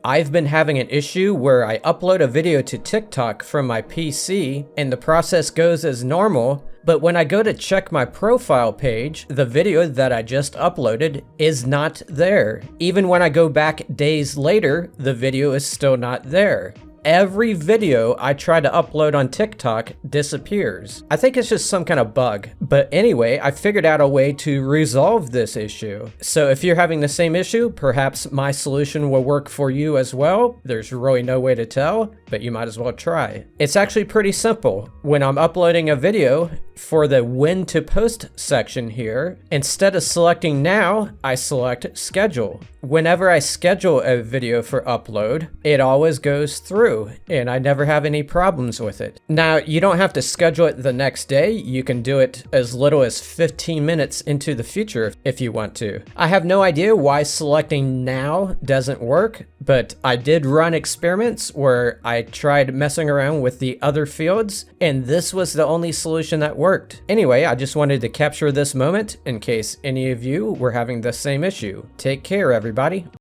I've been having an issue where I upload a video to TikTok from my PC and the process goes as normal, but when I go to check my profile page, the video that I just uploaded is not there. Even when I go back days later, the video is still not there. Every video I try to upload on TikTok disappears. I think it's just some kind of bug. But anyway, I figured out a way to resolve this issue. So if you're having the same issue, perhaps my solution will work for you as well. There's really no way to tell, but you might as well try. It's actually pretty simple. When I'm uploading a video, for the when to post section here, instead of selecting now, I select schedule. Whenever I schedule a video for upload, it always goes through and I never have any problems with it. Now, you don't have to schedule it the next day. You can do it as little as 15 minutes into the future if you want to. I have no idea why selecting now doesn't work, but I did run experiments where I tried messing around with the other fields, and this was the only solution that worked. Anyway, I just wanted to capture this moment in case any of you were having the same issue. Take care, everybody.